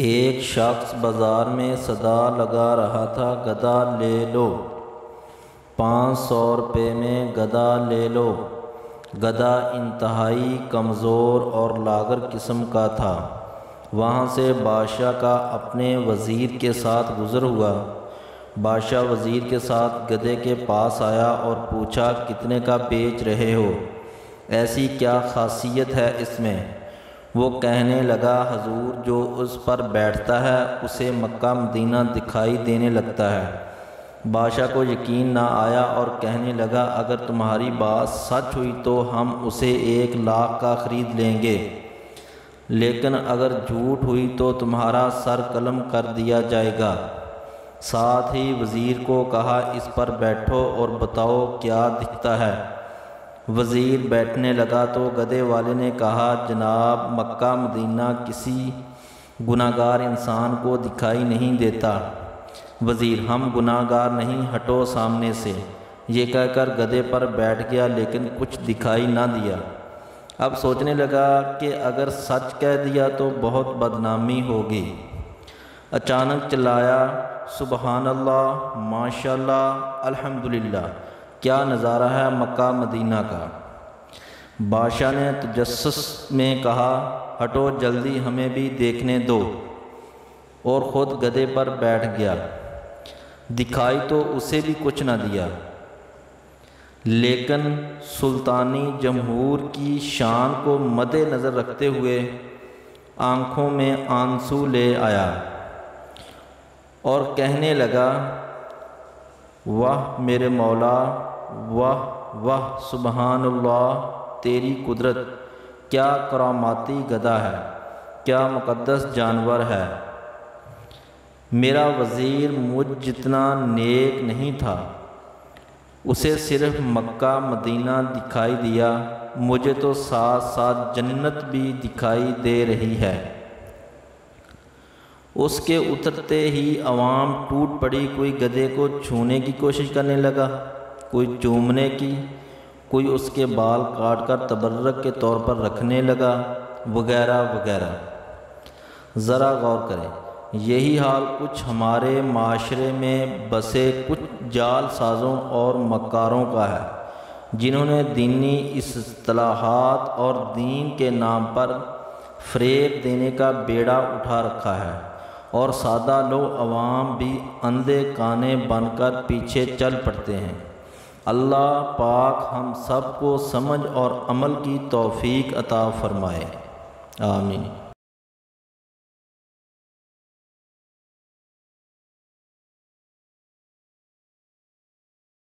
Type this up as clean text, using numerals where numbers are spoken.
ایک شخص بازار میں صدا لگا رہا تھا، گدھا لے لو، 500 روپے میں گدھا لے لو۔ گدھا انتہائی کمزور اور لاغر قسم کا تھا۔ وہاں سے بادشاہ کا اپنے وزیر کے ساتھ گزر ہوا۔ بادشاہ وزیر کے ساتھ گدھے کے پاس آیا اور پوچھا، کتنے کا بیچ رہے ہو؟ ایسی کیا خاصیت ہے اس میں؟ وہ کہنے لگا، حضور جو اس پر بیٹھتا ہے اسے مکہ مدینہ دکھائی دینے لگتا ہے۔ بادشاہ کو یقین نہ آیا اور کہنے لگا، اگر تمہاری بات سچ ہوئی تو ہم اسے 1 لاکھ کا خرید لیں گے، لیکن اگر جھوٹ ہوئی تو تمہارا سر قلم کر دیا جائے گا۔ ساتھ ہی وزیر کو کہا، اس پر بیٹھو اور بتاؤ کیا دکھتا ہے۔ وزیر بیٹھنے لگا تو گدھے والے نے کہا، جناب مکہ مدینہ کسی گناہ گار انسان کو دکھائی نہیں دیتا۔ وزیر، ہم گناہ گار نہیں، ہٹو سامنے سے۔ یہ کہہ کر گدھے پر بیٹھ گیا، لیکن کچھ دکھائی نہ دیا۔ اب سوچنے لگا کہ اگر سچ کہہ دیا تو بہت بدنامی ہوگی۔ اچانک چلایا، سبحان اللہ، ماشاءاللہ، الحمدللہ، کیا نظارہ ہے مکہ مدینہ کا۔ بادشاہ نے تجسس میں کہا، ہٹو جلدی ہمیں بھی دیکھنے دو، اور خود گدھے پر بیٹھ گیا۔ دکھائی تو اسے بھی کچھ نہ دیا، لیکن سلطانی جمہور کی شان کو مد نظر رکھتے ہوئے آنکھوں میں آنسو لے آیا اور کہنے لگا، واہ میرے مولا، واہ واہ، سبحان اللہ، تیری قدرت، کیا کراماتی گدھا ہے، کیا مقدس جانور ہے۔ میرا وزیر مجھ جتنا نیک نہیں تھا، اسے صرف مکہ مدینہ دکھائی دیا، مجھے تو ساتھ ساتھ جنت بھی دکھائی دے رہی ہے۔ اس کے اترتے ہی عوام ٹوٹ پڑی، کوئی گدھے کو چھونے کی کوشش کرنے لگا، کوئی چومنے کی، کوئی اس کے بال کاٹ کر تبرک کے طور پر رکھنے لگا، وغیرہ وغیرہ۔ ذرا غور کریں، یہی حال کچھ ہمارے معاشرے میں بسے کچھ جال سازوں اور مکاروں کا ہے، جنہوں نے دینی اصطلاحات اور دین کے نام پر فریب دینے کا بیڑا اٹھا رکھا ہے، اور سادہ لو عوام بھی اندھے کانے بن کر پیچھے چل پڑتے ہیں۔ اللہ پاک ہم سب کو سمجھ اور عمل کی توفیق عطا فرمائے، آمین۔